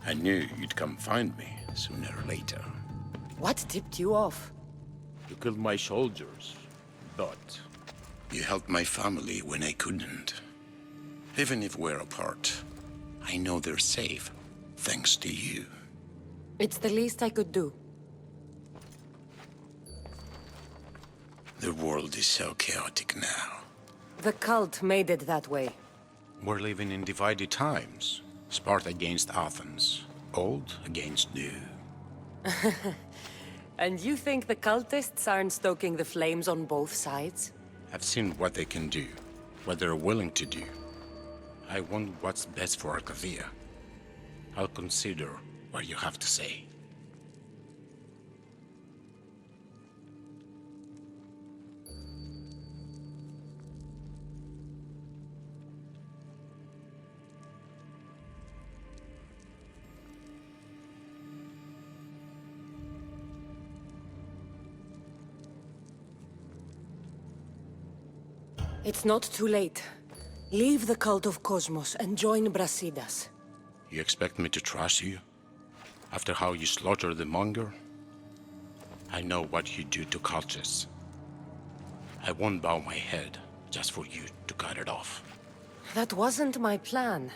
I knew you'd come find me sooner or later. What tipped you off? You killed my soldiers, but you helped my family when I couldn't. Even if we're apart, I know they're safe, thanks to you. It's the least I could do. The world is so chaotic now. The cult made it that way. We're living in divided times. Sparta against Athens. Old against new. And you think the cultists aren't stoking the flames on both sides? I've seen what they can do, what they're willing to do. I want what's best for Arcadia. I'll consider what you have to say. It's not too late. Leave the cult of Cosmos and join Brasidas. You expect me to trust you? After how you slaughtered the monger? I know what you do to cultists. I won't bow my head just for you to cut it off. That wasn't my plan.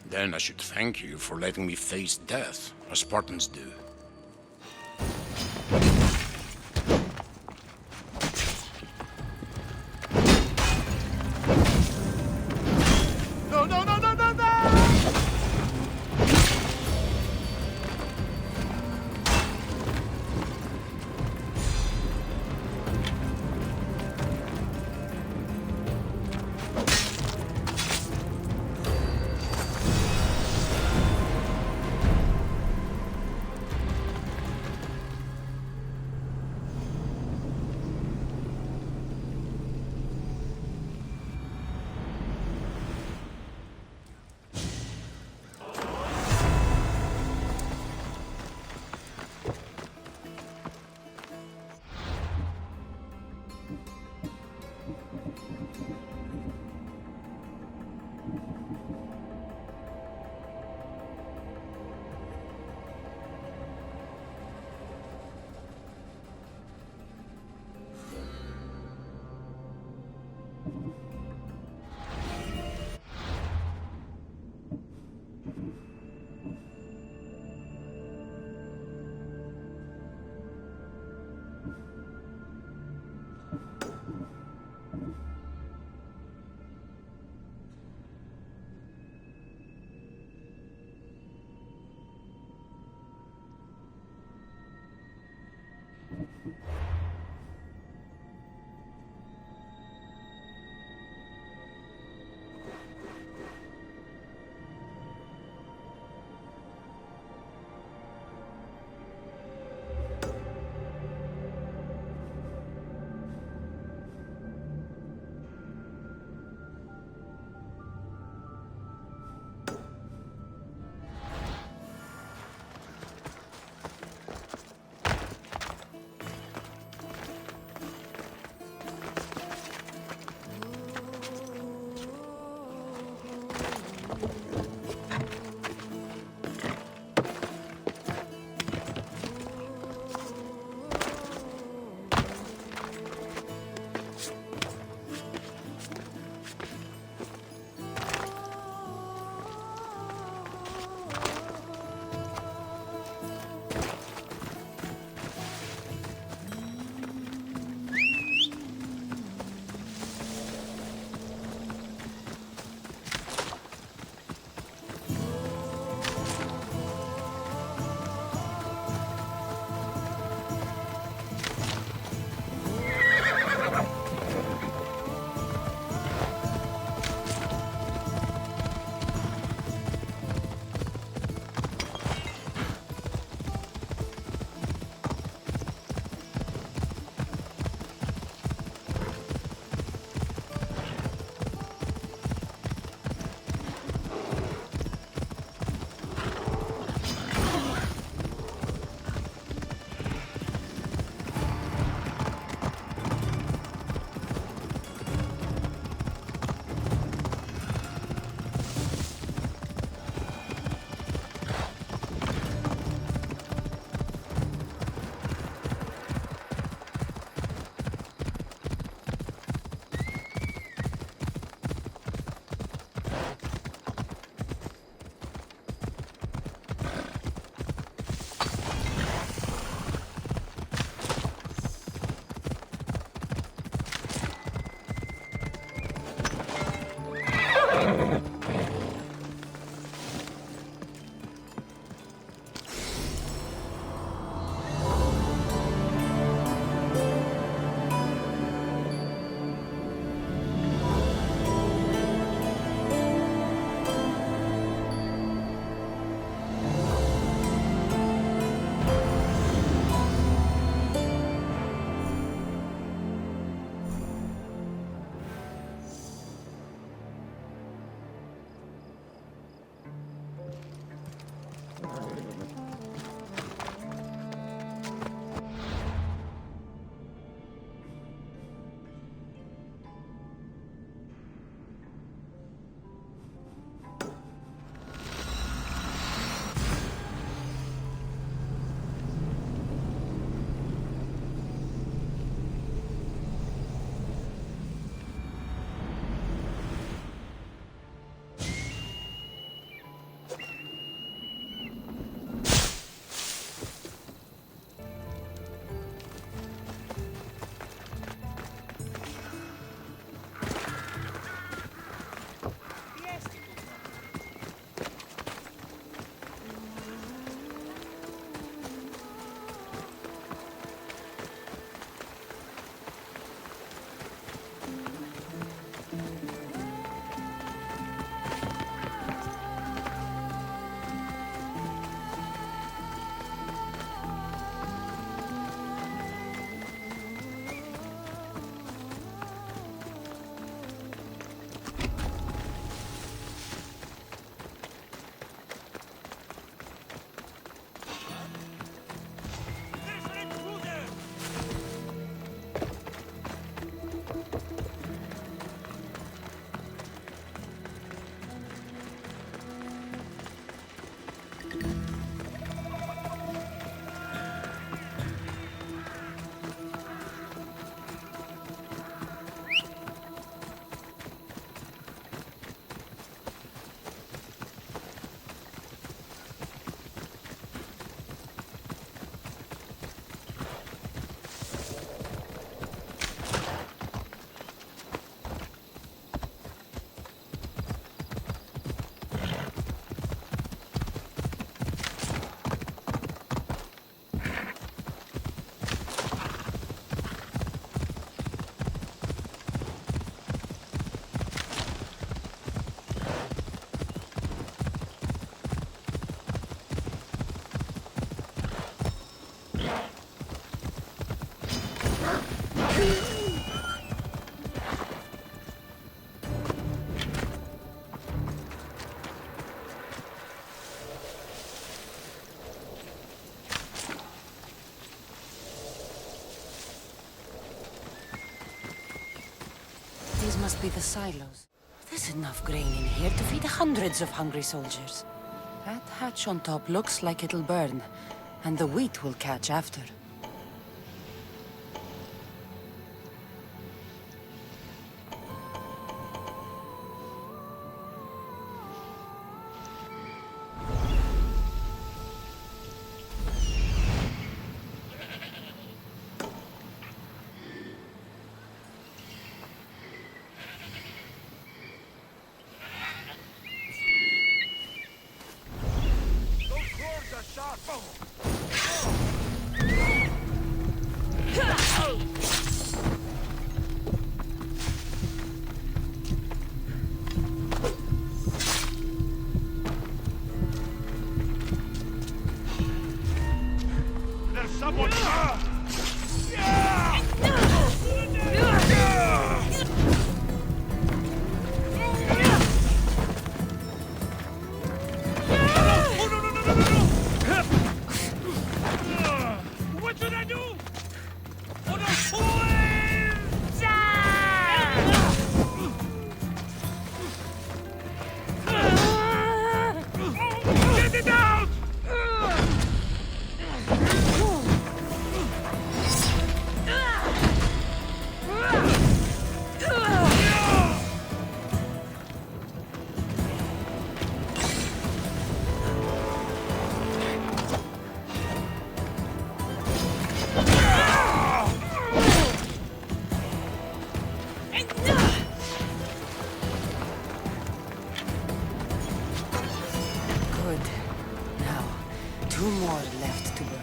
Then I should thank you for letting me face death, as Spartans do. These must be the silos. There's enough grain in here to feed hundreds of hungry soldiers. That hatch on top looks like it'll burn, and the wheat will catch after. Two more left to burn.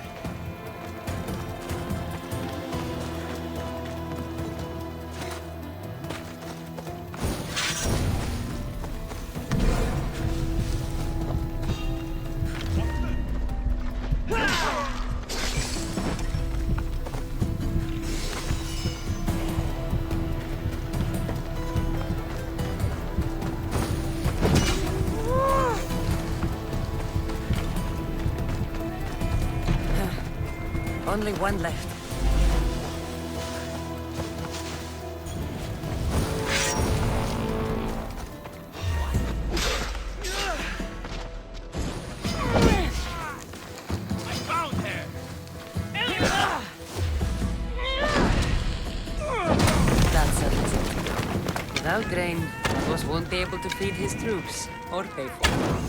Only one left. I found her! That settles it. Without grain, boss won't be able to feed his troops or pay for them.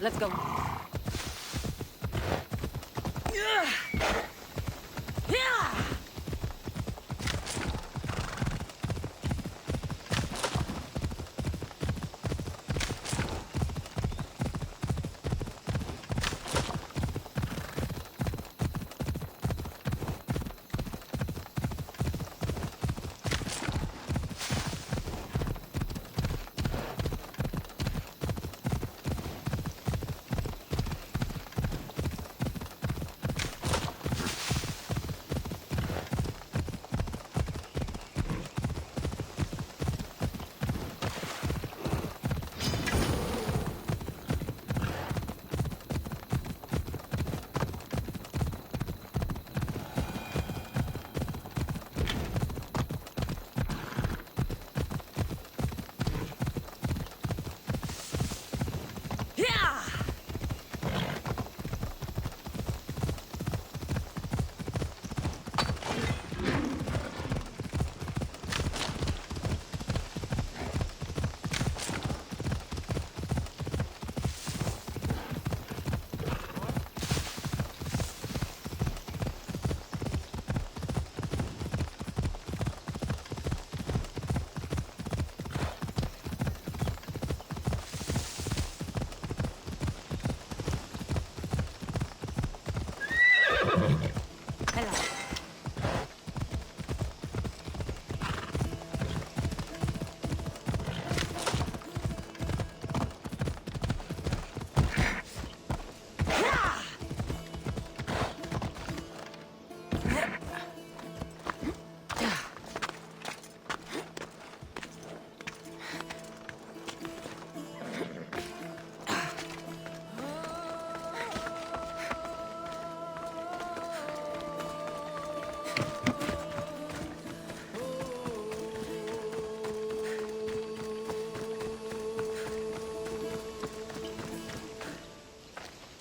Let's go.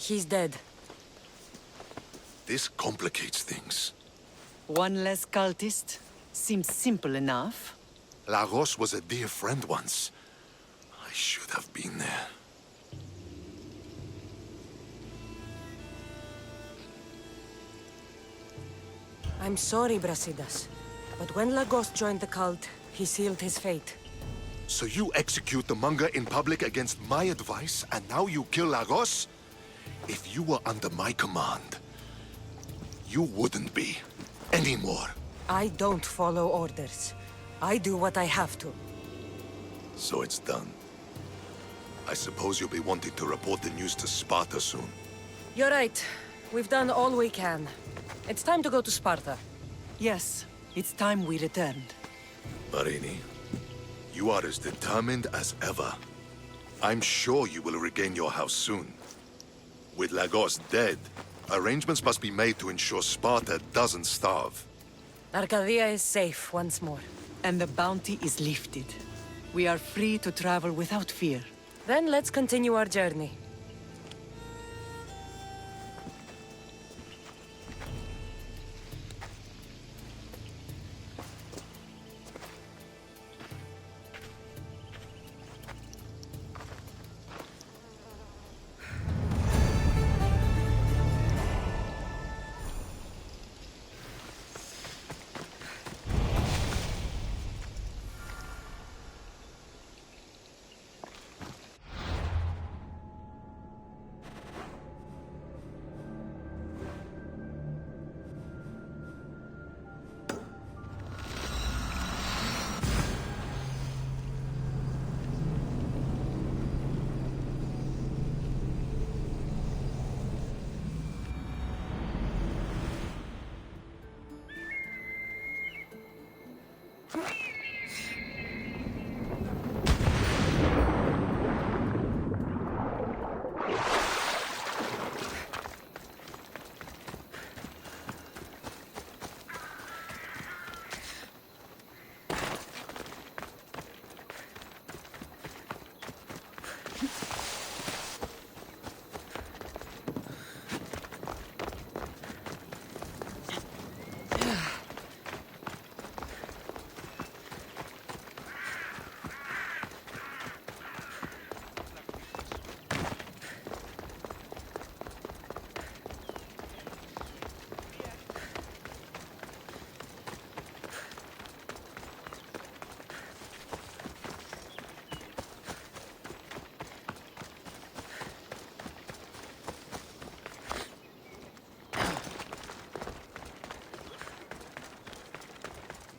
He's dead. This complicates things. One less cultist? Seems simple enough. Lagos was a dear friend once. I should have been there. I'm sorry, Brasidas. But when Lagos joined the cult, he sealed his fate. So you execute the manga in public against my advice, and now you kill Lagos? If you were under my command, you wouldn't be anymore. I don't follow orders. I do what I have to. So it's done. I suppose you'll be wanting to report the news to Sparta soon. You're right. We've done all we can. It's time to go to Sparta. Yes, it's time we returned. Marini, you are as determined as ever. I'm sure you will regain your house soon. With Lagos dead, arrangements must be made to ensure Sparta doesn't starve. Arcadia is safe once more. And the bounty is lifted. We are free to travel without fear. Then let's continue our journey.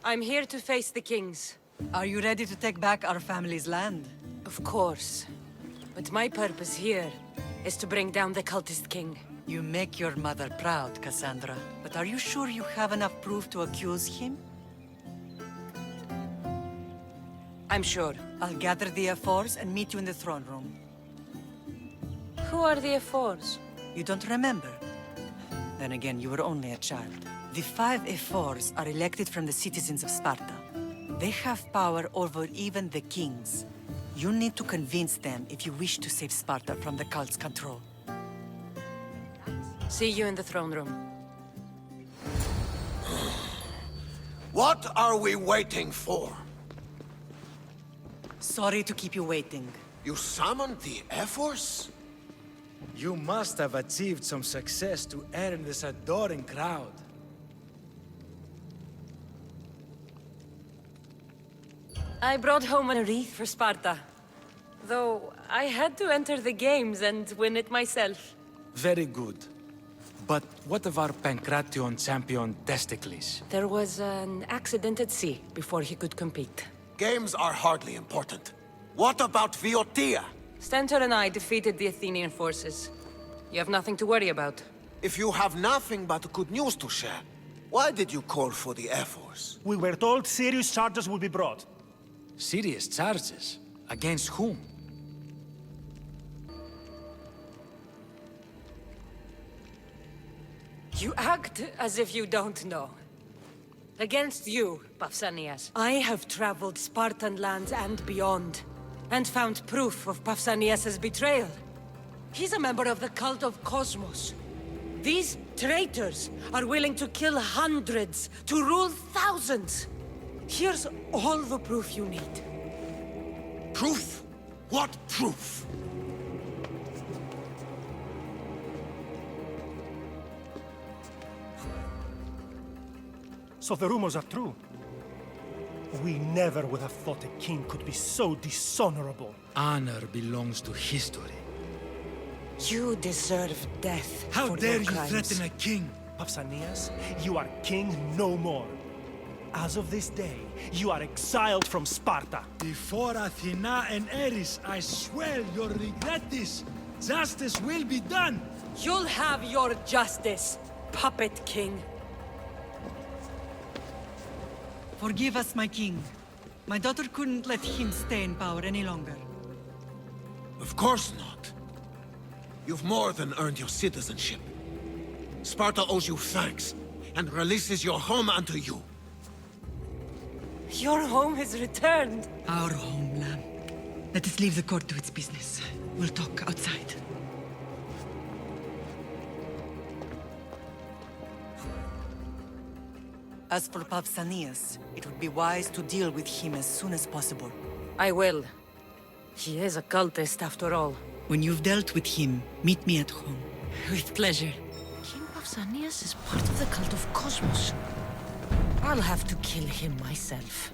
I'm here to face the kings. Are you ready to take back our family's land? Of course. But my purpose here is to bring down the cultist king. You make your mother proud, Cassandra. But are you sure you have enough proof to accuse him? I'm sure. I'll gather the F4s and meet you in the throne room. Who are the F4s? You don't remember? Then again, you were only a child. The 5 F4s are elected from the citizens of Sparta. They have power over even the kings. You need to convince them if you wish to save Sparta from the cult's control. See you in the throne room. What are we waiting for? Sorry to keep you waiting. You summoned the F-Force? You must have achieved some success to earn this adoring crowd. I brought home a wreath for Sparta. Though I had to enter the games and win it myself. Very good. But what of our Pancration champion Testicles? There was an accident at sea before he could compete. Games are hardly important. What about Viotia? Stentor and I defeated the Athenian forces. You have nothing to worry about. If you have nothing but good news to share, why did you call for the F-Force? We were told serious charges would be brought. Serious charges? Against whom? You act as if you don't know. Against you, Pausanias. I have traveled Spartan lands and beyond, and found proof of Pausanias' betrayal. He's a member of the cult of Cosmos. These traitors are willing to kill hundreds to rule thousands. Here's all the proof you need. Proof? What proof? So the rumors are true. We never would have thought a king could be so dishonorable. Honor belongs to history. You deserve death How for dare your you crimes. threaten a king? Pausanias, you are king no more. As of this day, you are exiled from Sparta. Before Athena and Ares, I swear you'll regret this. Justice will be done. You'll have your justice, puppet king. Forgive us, my king. My daughter couldn't let him stay in power any longer. Of course not. You've more than earned your citizenship. Sparta owes you thanks, and releases your home unto you. Your home has returned. Our homeland. Let us leave the court to its business. We'll talk outside. As for Pausanias, it would be wise to deal with him as soon as possible. I will. He is a cultist after all. When you've dealt with him, meet me at home. With pleasure. King Pausanias is part of the cult of Cosmos. I'll have to kill him myself.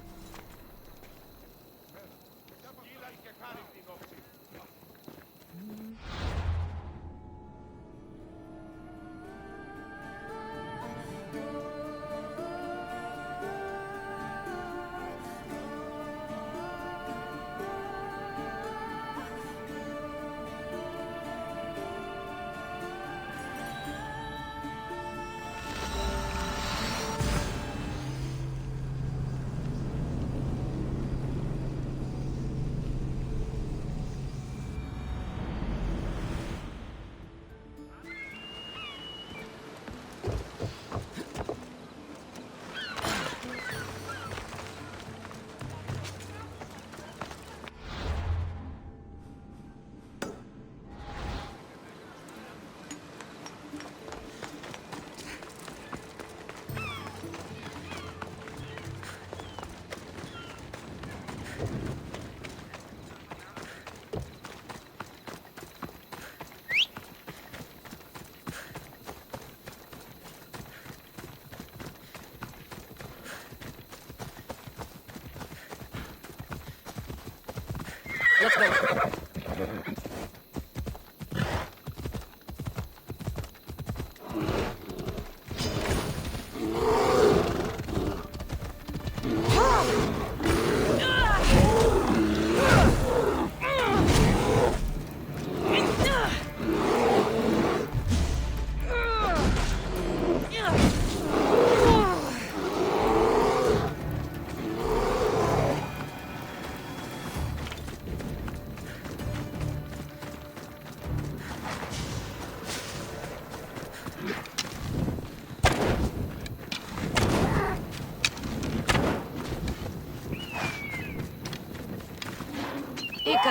Let's go.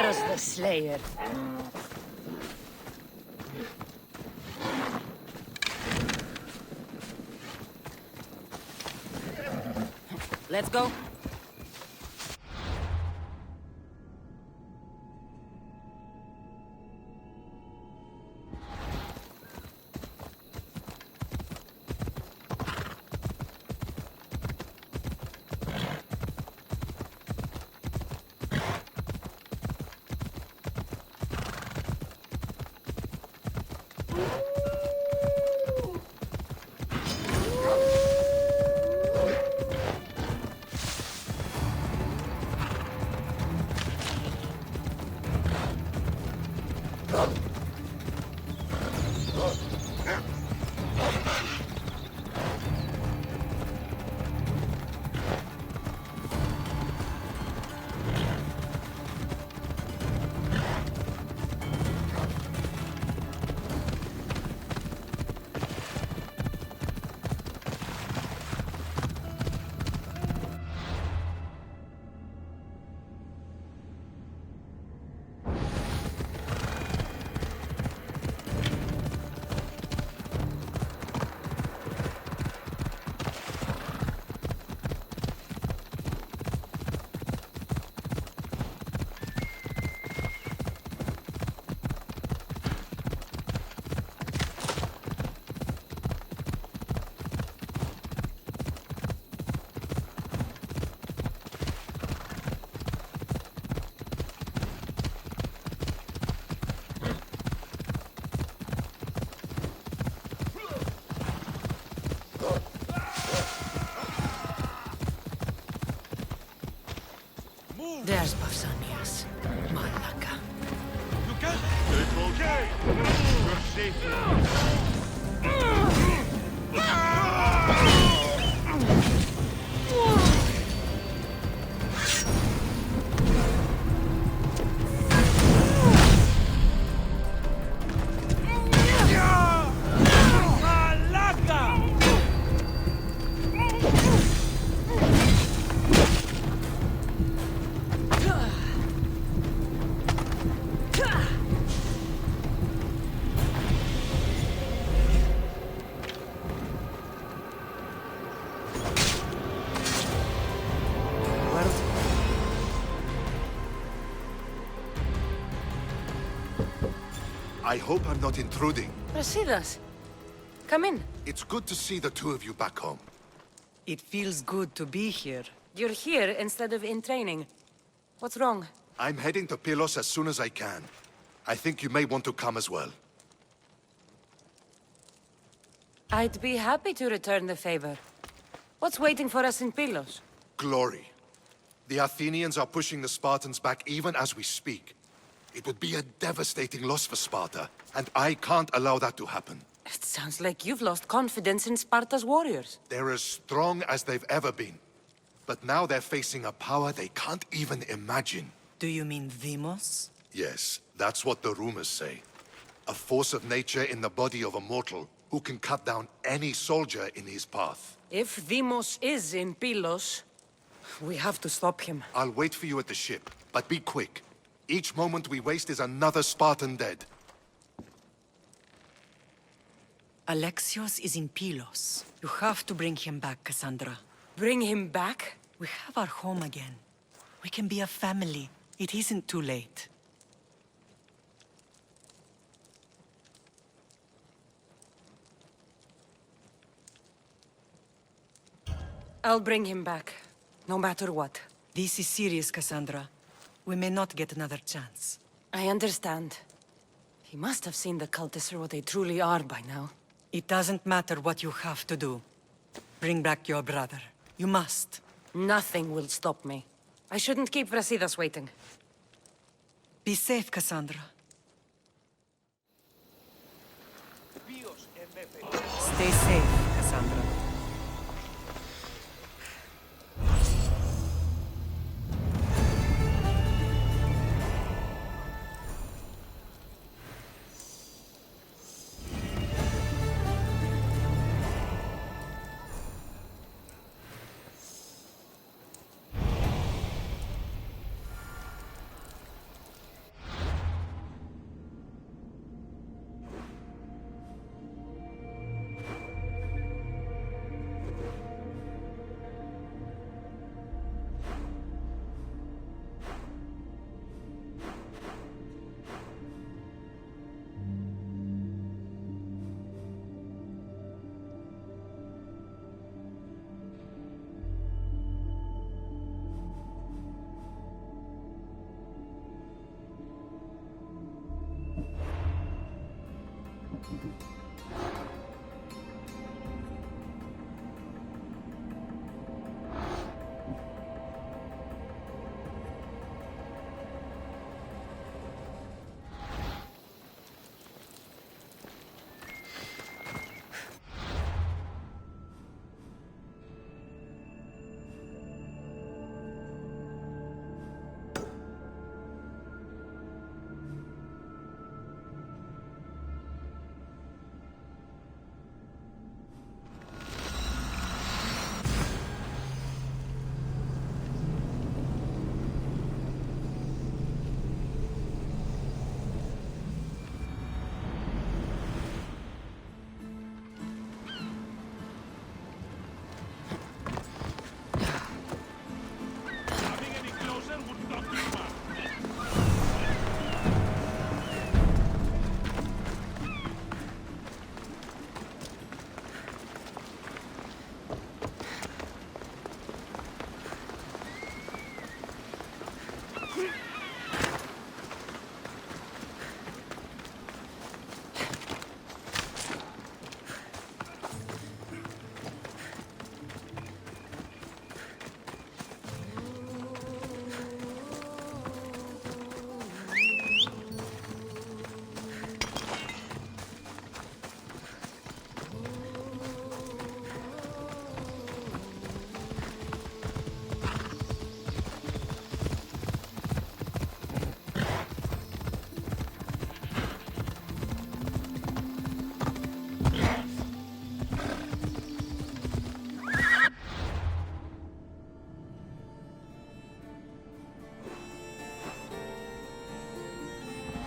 There's the Slayer. Let's go. There's Pausanias. Malaka. You can. It's okay. You're safe. I hope I'm not intruding. Rasidas, come in. It's good to see the two of you back home. It feels good to be here. You're here instead of in training. What's wrong? I'm heading to Pylos as soon as I can. I think you may want to come as well. I'd be happy to return the favor. What's waiting for us in Pylos? Glory. The Athenians are pushing the Spartans back even as we speak. It would be a devastating loss for Sparta, and I can't allow that to happen. It sounds like you've lost confidence in Sparta's warriors. They're as strong as they've ever been. But now they're facing a power they can't even imagine. Do you mean Demos? Yes, that's what the rumors say. A force of nature in the body of a mortal who can cut down any soldier in his path. If Demos is in Pylos, we have to stop him. I'll wait for you at the ship, but be quick. Each moment we waste is another Spartan dead. Alexios is in Pylos. You have to bring him back, Cassandra. Bring him back? We have our home again. We can be a family. It isn't too late. I'll bring him back, no matter what. This is serious, Cassandra. We may not get another chance. I understand. He must have seen the cultists for what they truly are by now. It doesn't matter what you have to do. Bring back your brother. You must. Nothing will stop me. I shouldn't keep Brasidas waiting. Be safe, Cassandra. Stay safe, Cassandra.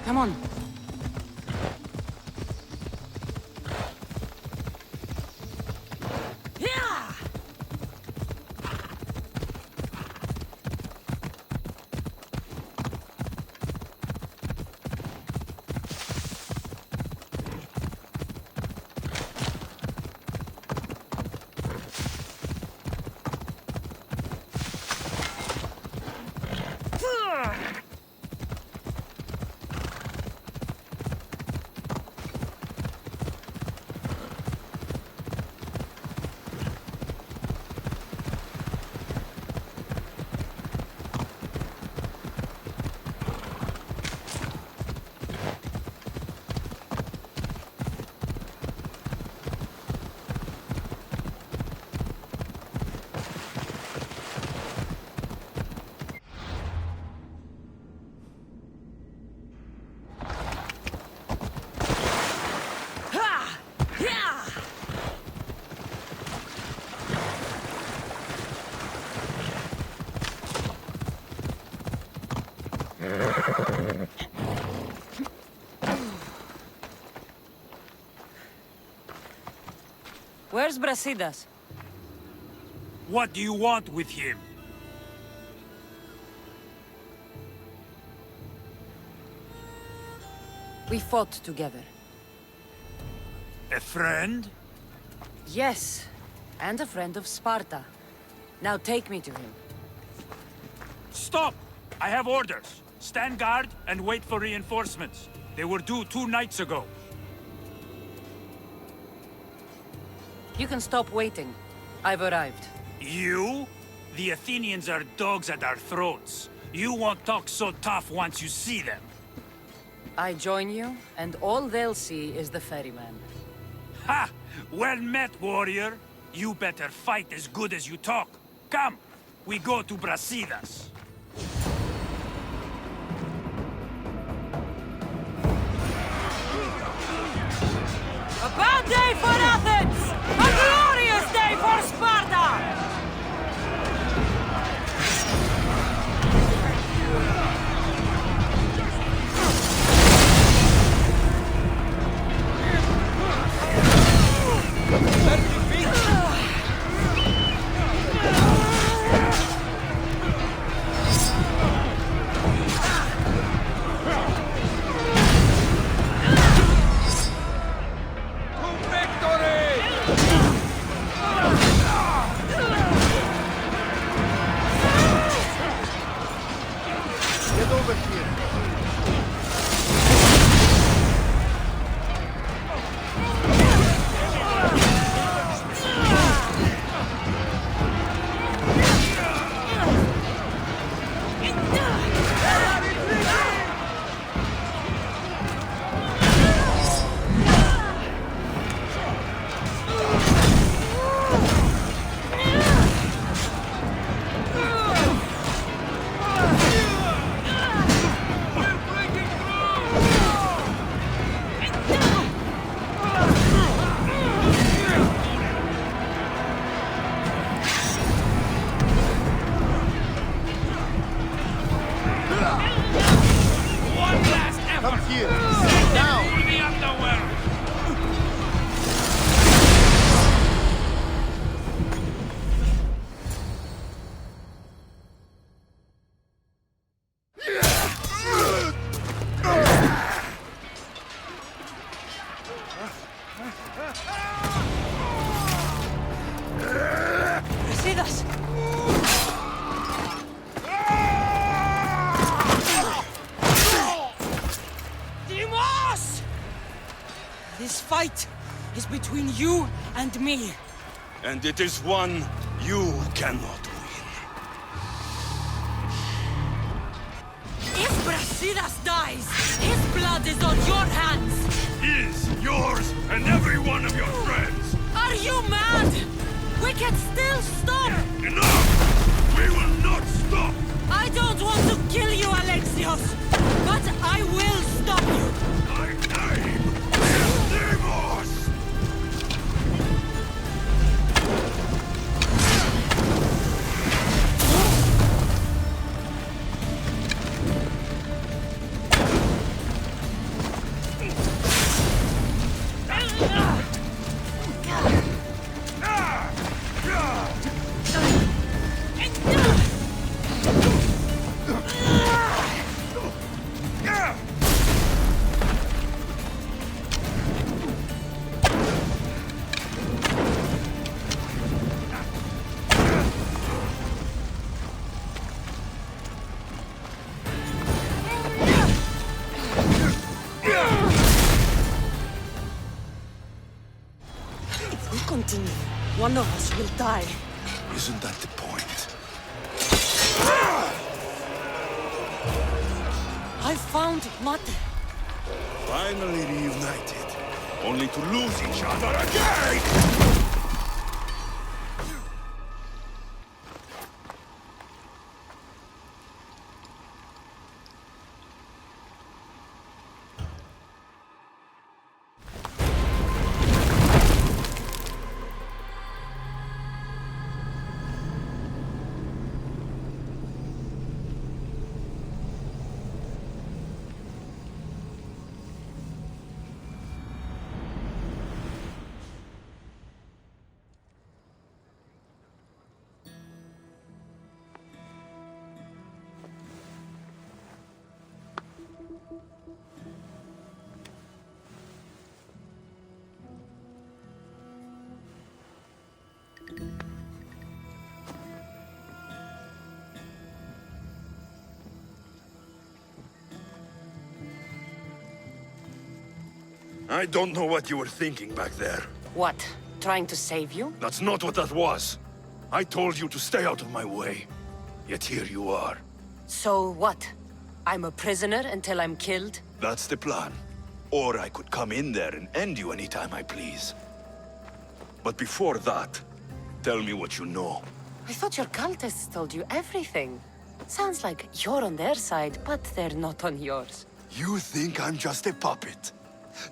Come on. Yeah! Where's Brasidas? What do you want with him? We fought together. A friend? Yes, and a friend of Sparta. Now take me to him. Stop! I have orders. Stand guard and wait for reinforcements. They were due 2 nights ago. You can stop waiting. I've arrived. You? The Athenians are dogs at our throats. You won't talk so tough once you see them. I join you, and all they'll see is the ferryman. Ha! Well met, warrior. You better fight as good as you talk. Come, we go to Brasidas. A bad day for Athens! A glorious day for Sparta! Brasidas! Dimos! This fight is between you and me. And it is one you cannot win. If Brasidas dies, his blood is on your hands! His, yours, and every one of your friends! Are you mad? We can still stop! Enough! We will not stop! I don't want to kill you, Alexios! But I will stop you! My name is Deimos! If we continue, one of us will die. Isn't that the point? I found Mate. Finally reunited, only to lose each other again! I don't know what you were thinking back there. What? Trying to save you? That's not what that was. I told you to stay out of my way. Yet here you are. So what? I'm a prisoner until I'm killed? That's the plan. Or I could come in there and end you anytime I please. But before that, tell me what you know. I thought your cultists told you everything. Sounds like you're on their side, but they're not on yours. You think I'm just a puppet?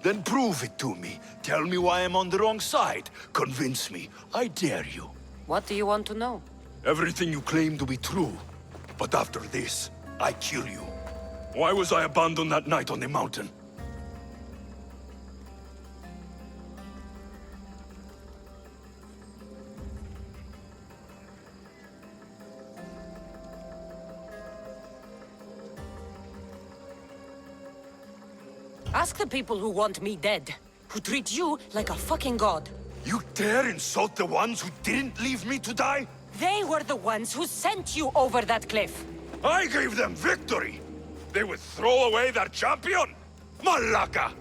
Then prove it to me. Tell me why I'm on the wrong side. Convince me. I dare you. What do you want to know? Everything you claim to be true. But after this, I kill you. Why was I abandoned that night on the mountain? Ask the people who want me dead, who treat you like a fucking god. You dare insult the ones who didn't leave me to die? They were the ones who sent you over that cliff. I gave them victory! They would throw away their champion? Malaka!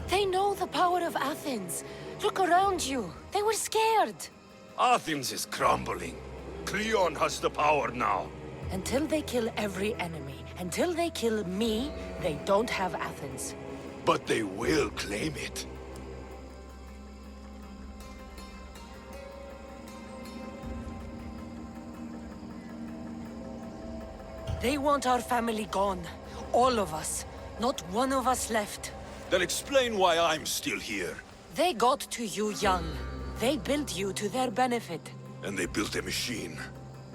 They know the power of Athens. Look around you. They were scared. Athens is crumbling. Cleon has the power now. Until they kill every enemy, until they kill me, they don't have Athens. But they will claim it. They want our family gone. All of us. Not one of us left. Then explain why I'm still here. They got to you young. They built you to their benefit. And they built a machine.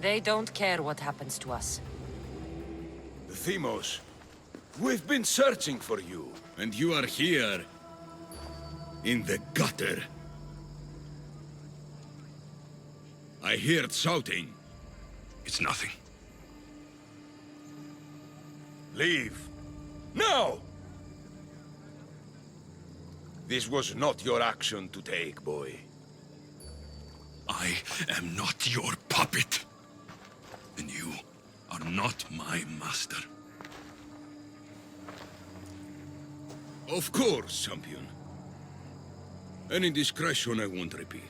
They don't care what happens to us. Deimos, we've been searching for you, and you are here. In the gutter. I heard shouting. It's nothing. Leave. Now! This was not your action to take, boy. I am not your puppet. And you are not my master. Of course, champion. Any indiscretion I won't repeat.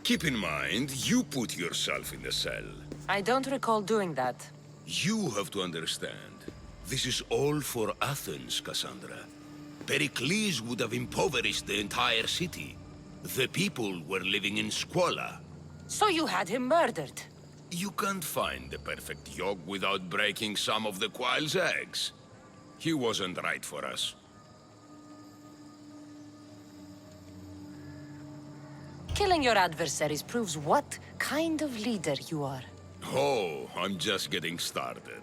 Keep in mind, you put yourself in the cell. I don't recall doing that. You have to understand. This is all for Athens, Cassandra. Pericles would have impoverished the entire city. The people were living in squalor. So you had him murdered? You can't find the perfect yolk without breaking some of the quail's eggs. He wasn't right for us. Killing your adversaries proves what kind of leader you are. Oh, I'm just getting started.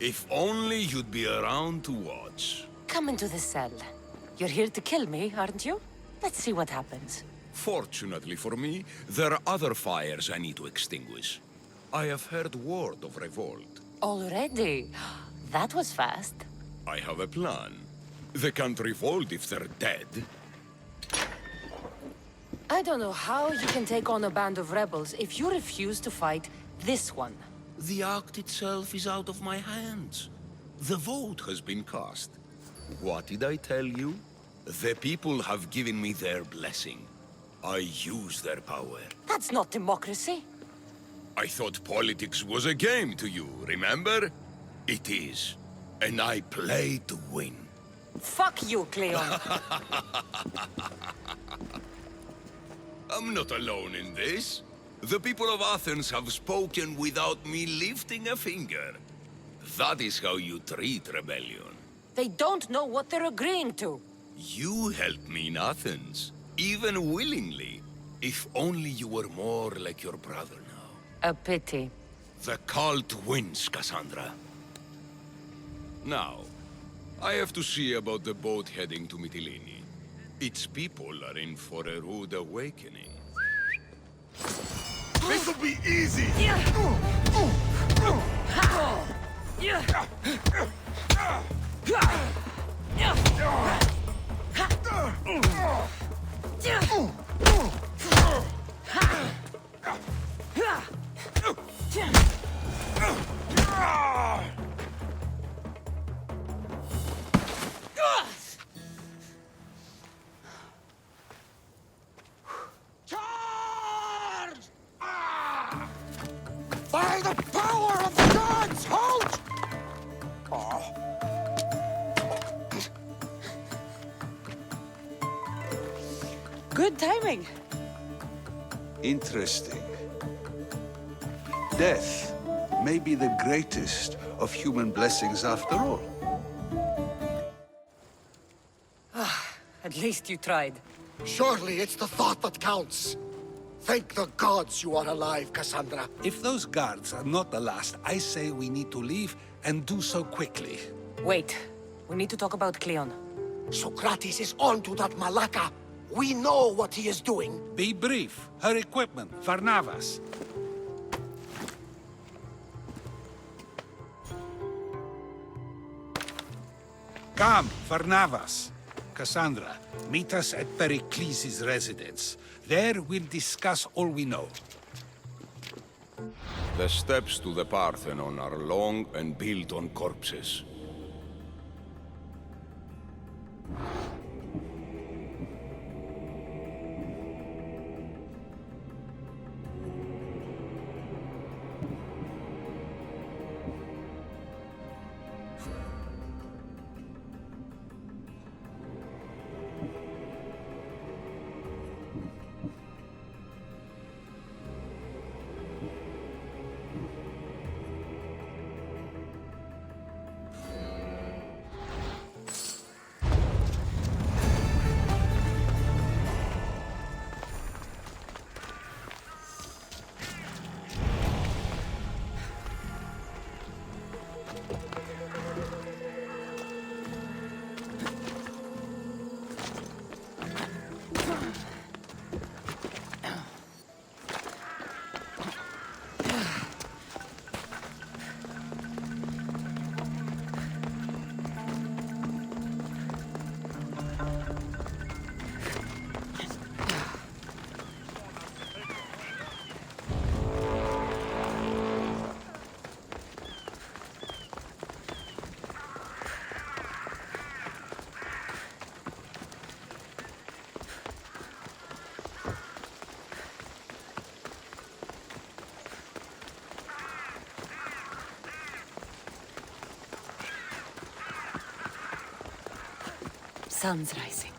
If only you'd be around to watch. Come into the cell. You're here to kill me, aren't you? Let's see what happens. Fortunately for me, there are other fires I need to extinguish. I have heard word of revolt. Already? That was fast. I have a plan. They can't revolt if they're dead. I don't know how you can take on a band of rebels if you refuse to fight this one. The act itself is out of my hands. The vote has been cast. What did I tell you? The people have given me their blessing. I use their power. That's not democracy. I thought politics was a game to you, remember? It is. And I play to win. Fuck you, Cleon. I'm not alone in this. The people of Athens have spoken without me lifting a finger. That is how you treat rebellion. They don't know what they're agreeing to. You helped me in Athens, even willingly. If only you were more like your brother now. A pity. The cult wins, Cassandra. Now, I have to see about the boat heading to Mytilene. Its people are in for a rude awakening. This'll be easy! By the power of the gods, halt! Good timing. Interesting. Death may be the greatest of human blessings after all. At least you tried. Surely it's the thought that counts. Thank the gods you are alive, Cassandra. If those guards are not the last, I say we need to leave and do so quickly. Wait. We need to talk about Cleon. Socrates is on to that Malaka. We know what he is doing. Be brief. Her equipment, Varnavas. Come, Varnavas. Cassandra, meet us at Pericles' residence. There we'll discuss all we know. The steps to the Parthenon are long and built on corpses. Sun's rising.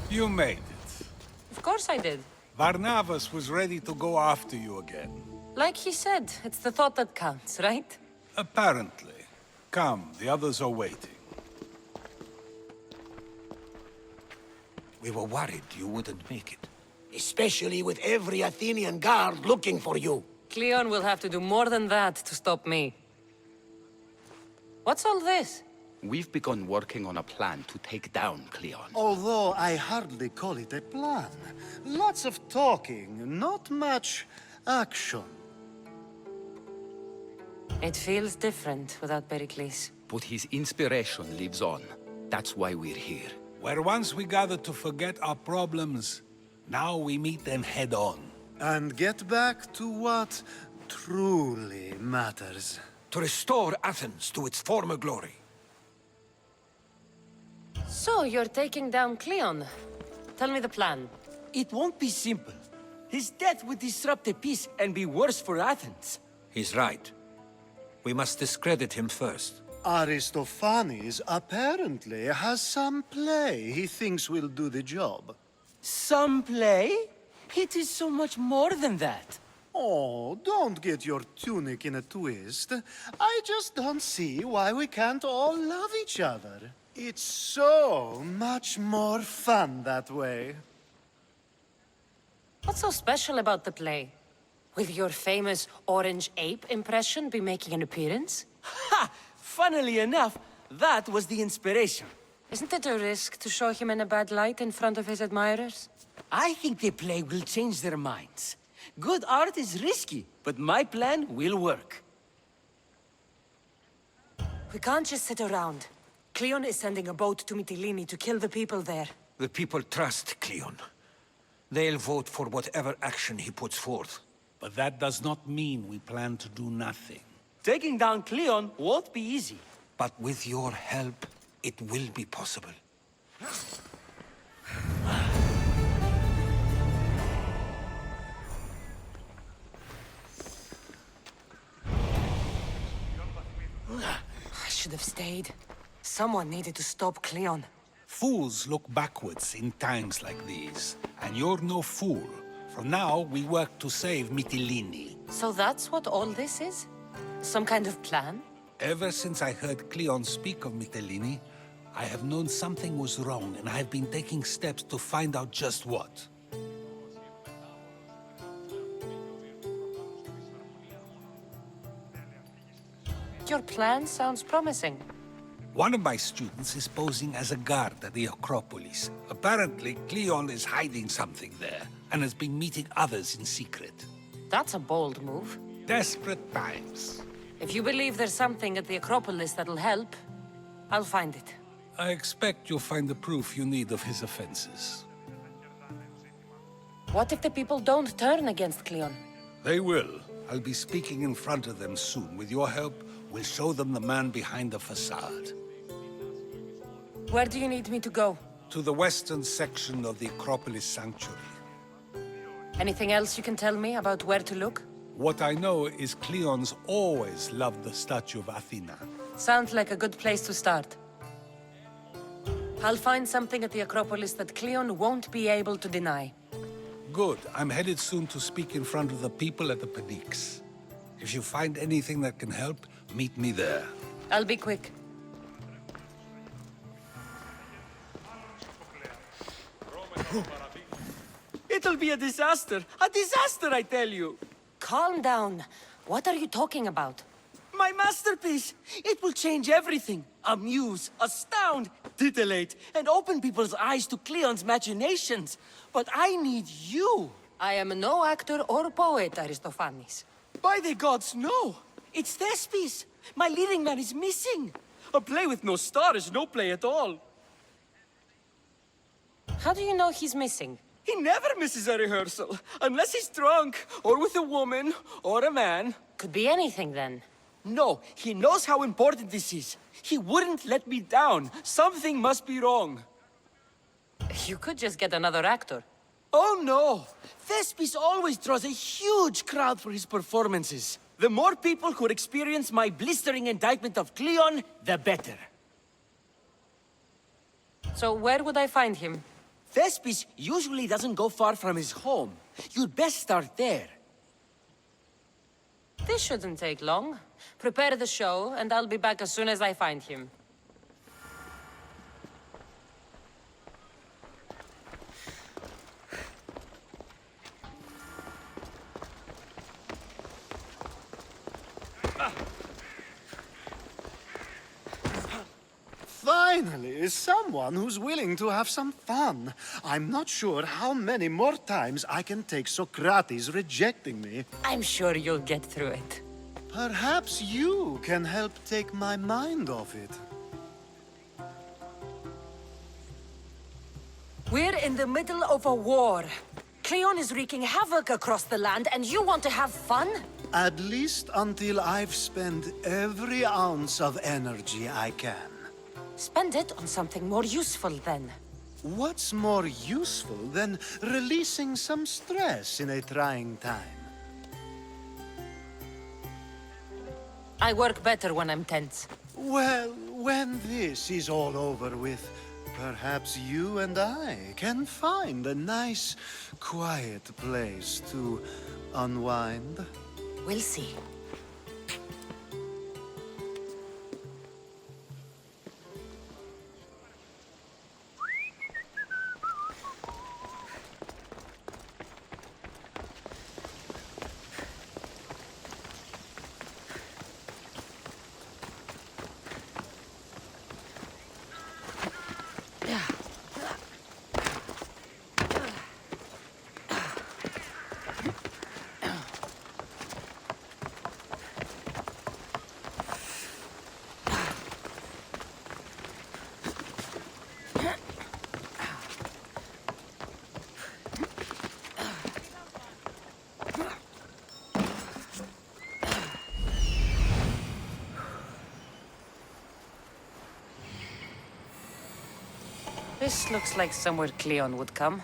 You made it. Of course I did. Varnavas was ready to go after you again. Like he said, it's the thought that counts, right? Apparently. Come, the others are waiting. We were worried you wouldn't make it. Especially with every Athenian guard looking for you. Cleon will have to do more than that to stop me. What's all this? We've begun working on a plan to take down Cleon. Although I hardly call it a plan. Lots of talking, not much action. It feels different without Pericles. But his inspiration lives on. That's why we're here. Where once we gathered to forget our problems, now we meet them head on. And get back to what truly matters. To restore Athens to its former glory. So, you're taking down Cleon. Tell me the plan. It won't be simple. His death would disrupt the peace and be worse for Athens. He's right. We must discredit him first. Aristophanes apparently has some play he thinks will do the job. Some play? It is so much more than that. Oh, don't get your tunic in a twist. I just don't see why we can't all love each other. It's so much more fun that way. What's so special about the play? Will your famous orange ape impression be making an appearance? Ha! Funnily enough, that was the inspiration. Isn't it a risk to show him in a bad light in front of his admirers? I think the play will change their minds. Good art is risky, but my plan will work. We can't just sit around. Cleon is sending a boat to Mytilene to kill the people there. The people trust Cleon. They'll vote for whatever action he puts forth. But that does not mean we plan to do nothing. Taking down Cleon won't be easy. But with your help, it will be possible. I should have stayed. Someone needed to stop Cleon. Fools look backwards in times like these. And you're no fool. From now, we work to save Mytilene. So that's what all this is? Some kind of plan? Ever since I heard Cleon speak of Mytilene, I have known something was wrong, and I have been taking steps to find out just what. Your plan sounds promising. One of my students is posing as a guard at the Acropolis. Apparently, Cleon is hiding something there, and has been meeting others in secret. That's a bold move. Desperate times. If you believe there's something at the Acropolis that'll help, I'll find it. I expect you'll find the proof you need of his offenses. What if the people don't turn against Cleon? They will. I'll be speaking in front of them soon. With your help, we'll show them the man behind the facade. Where do you need me to go? To the western section of the Acropolis Sanctuary. Anything else you can tell me about where to look? What I know is Cleon's always loved the statue of Athena. Sounds like a good place to start. I'll find something at the Acropolis that Cleon won't be able to deny. Good. I'm headed soon to speak in front of the people at the Pnyx. If you find anything that can help, meet me there. I'll be quick. It'll be a disaster! A disaster, I tell you! Calm down. What are you talking about? My masterpiece! It will change everything. Amuse, astound, titillate, and open people's eyes to Cleon's machinations. But I need you! I am no actor or poet, Aristophanes. By the gods, no! It's Thespis! My leading man is missing! A play with no star is no play at all. How do you know he's missing? He never misses a rehearsal, unless he's drunk, or with a woman, or a man. Could be anything, then. No, he knows how important this is. He wouldn't let me down. Something must be wrong. You could just get another actor. Oh no! Thespis always draws a huge crowd for his performances. The more people who experience my blistering indictment of Cleon, the better. So where would I find him? Thespis usually doesn't go far from his home. You'd best start there. This shouldn't take long. Prepare the show, and I'll be back as soon as I find him. Finally, someone who's willing to have some fun. I'm not sure how many more times I can take Socrates rejecting me. I'm sure you'll get through it. Perhaps you can help take my mind off it. We're in the middle of a war. Cleon is wreaking havoc across the land, and you want to have fun? At least until I've spent every ounce of energy I can. Spend it on something more useful, then. What's more useful than releasing some stress in a trying time? I work better when I'm tense. Well, when this is all over with, perhaps you and I can find a nice, quiet place to unwind. We'll see. This looks like somewhere Cleon would come.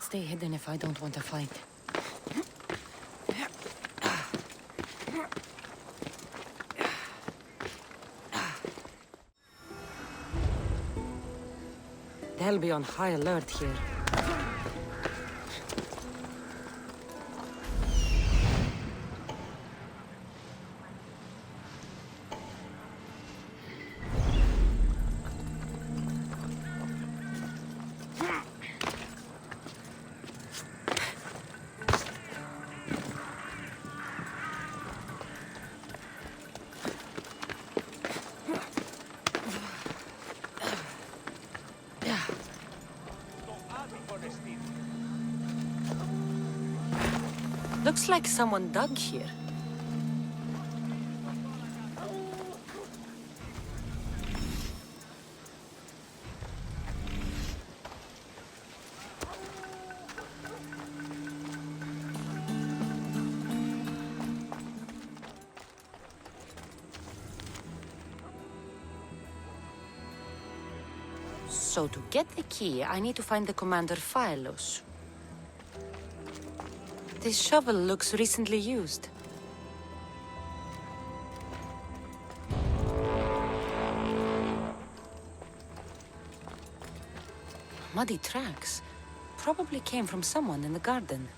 Stay hidden if I don't want to fight. They'll be on high alert here. Looks like someone dug here. So to get the key, I need to find the commander Phylos. This shovel looks recently used. Muddy tracks. Probably came from someone in the garden.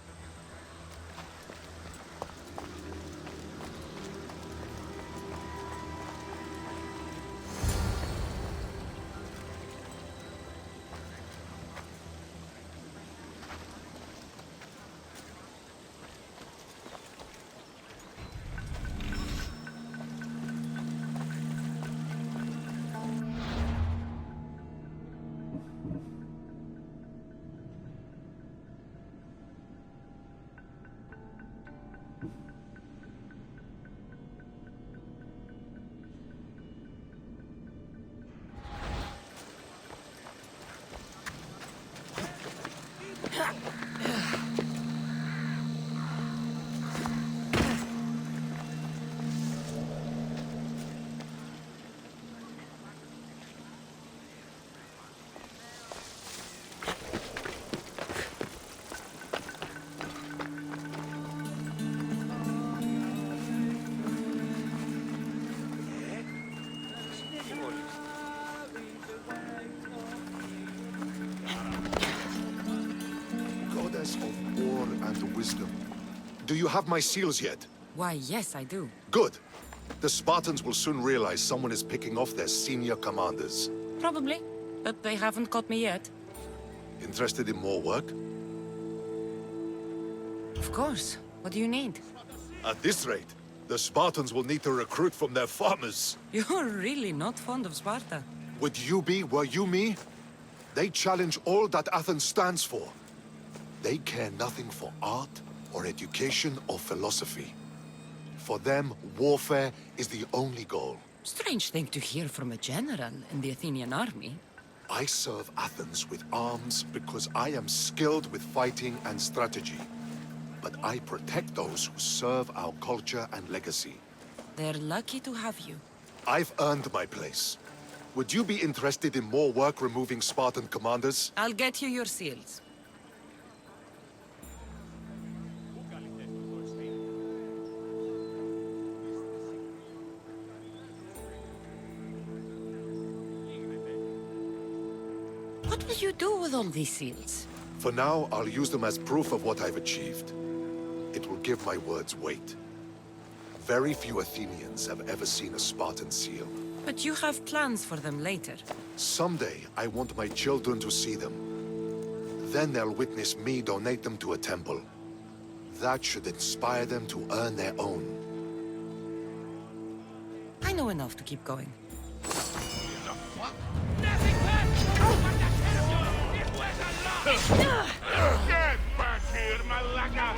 Do you have my seals yet? Why, yes, I do. Good. The Spartans will soon realize someone is picking off their senior commanders. Probably, but they haven't caught me yet. Interested in more work? Of course. What do you need? At this rate, the Spartans will need to recruit from their farmers. You're really not fond of Sparta. Would you be, were you me? They challenge all that Athens stands for. They care nothing for art, or education, or philosophy. For them, warfare is the only goal. Strange thing to hear from a general in the Athenian army. I serve Athens with arms because I am skilled with fighting and strategy. But I protect those who serve our culture and legacy. They're lucky to have you. I've earned my place. Would you be interested in more work removing Spartan commanders? I'll get you your seals. What will you do with all these seals? For now, I'll use them as proof of what I've achieved. It will give my words weight. Very few Athenians have ever seen a Spartan seal. But you have plans for them later. Someday, I want my children to see them. Then they'll witness me donate them to a temple. That should inspire them to earn their own. I know enough to keep going. Get back here, Malaka!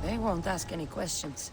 They won't ask any questions.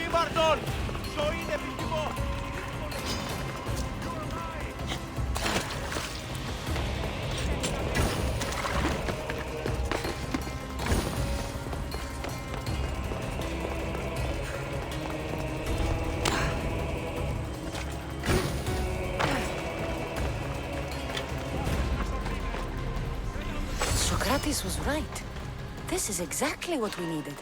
Ήμαρτον! Ζωή είναι επιθυμώ! Socrates was right. This is exactly what we needed.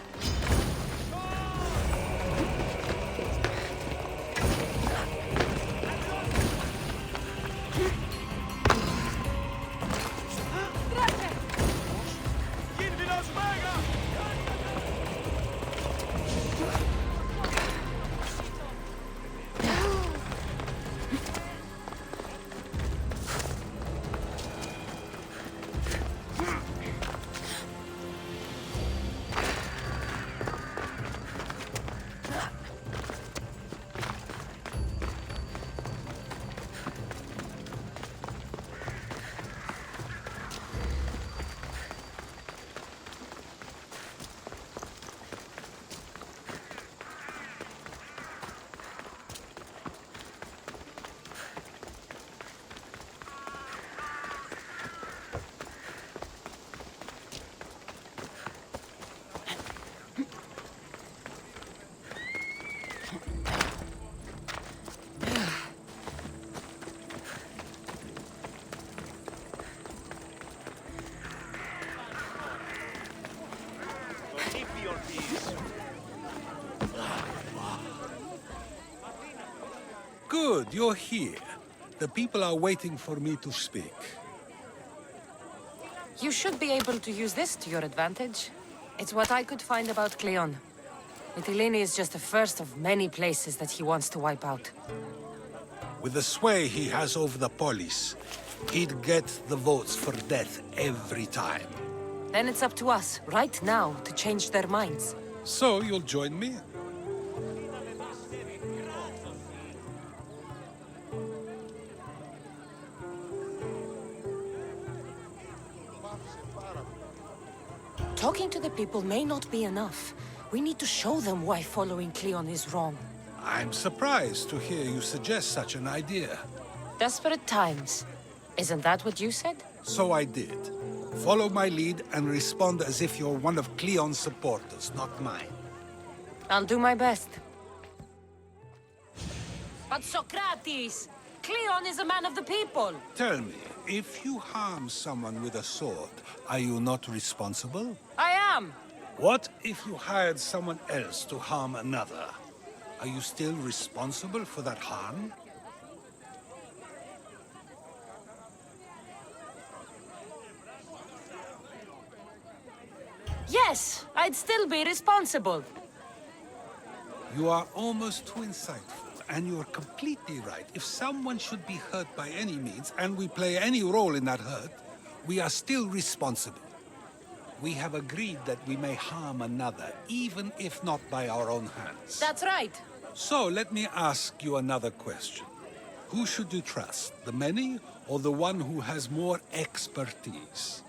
Good, you're here. The people are waiting for me to speak. You should be able to use this to your advantage. It's what I could find about Cleon. Mytilene is just the first of many places that he wants to wipe out. With the sway he has over the police, he'd get the votes for death every time. Then it's up to us, right now, to change their minds. So you'll join me? Talking to the people may not be enough. We need to show them why following Cleon is wrong. I'm surprised to hear you suggest such an idea. Desperate times. Isn't that what you said? So I did. Follow my lead and respond as if you're one of Cleon's supporters, not mine. I'll do my best. But Socrates! Cleon is a man of the people! Tell me, if you harm someone with a sword, are you not responsible? I am! What if you hired someone else to harm another? Are you still responsible for that harm? Yes, I'd still be responsible. You are almost too insightful, and you're completely right. If someone should be hurt by any means, and we play any role in that hurt, we are still responsible. We have agreed that we may harm another, even if not by our own hands. That's right. So let me ask you another question. Who should you trust, the many or the one who has more expertise?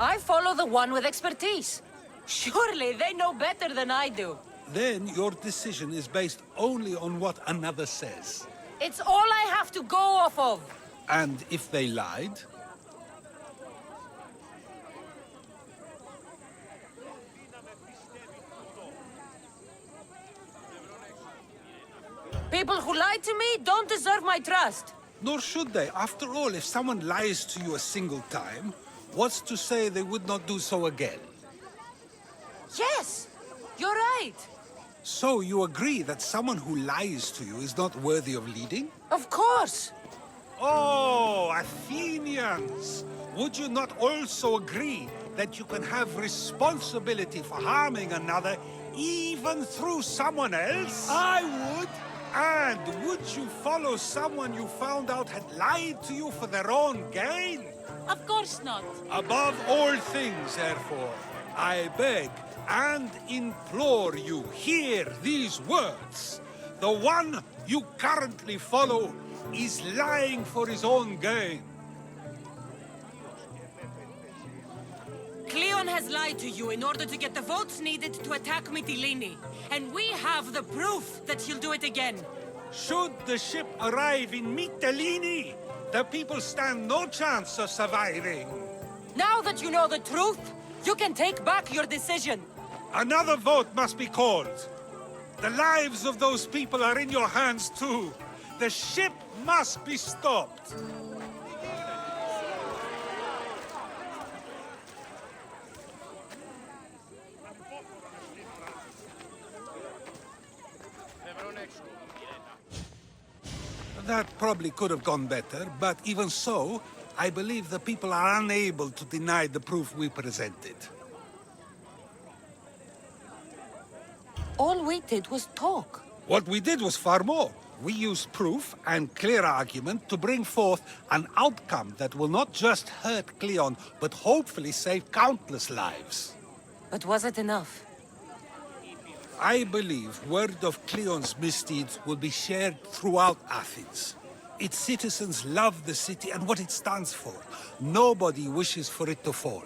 I follow the one with expertise. Surely they know better than I do. Then your decision is based only on what another says. It's all I have to go off of. And if they lied? People who lie to me don't deserve my trust. Nor should they. After all, if someone lies to you a single time, what's to say they would not do so again? Yes, you're right. So you agree that someone who lies to you is not worthy of leading? Of course. Oh, Athenians! Would you not also agree that you can have responsibility for harming another even through someone else? I would. And would you follow someone you found out had lied to you for their own gain? Of course not. Above all things, therefore, I beg and implore you, hear these words. The one you currently follow is lying for his own gain. Cleon has lied to you in order to get the votes needed to attack Mytilene. And we have the proof that he'll do it again. Should the ship arrive in Mytilene, the people stand no chance of surviving. Now that you know the truth, you can take back your decision. Another vote must be called. The lives of those people are in your hands too. The ship must be stopped. That probably could have gone better, but even so, I believe the people are unable to deny the proof we presented. All we did was talk. What we did was far more. We used proof and clear argument to bring forth an outcome that will not just hurt Cleon, but hopefully save countless lives. But was it enough? I believe word of Cleon's misdeeds will be shared throughout Athens. Its citizens love the city and what it stands for. Nobody wishes for it to fall.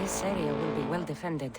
This area will be well defended.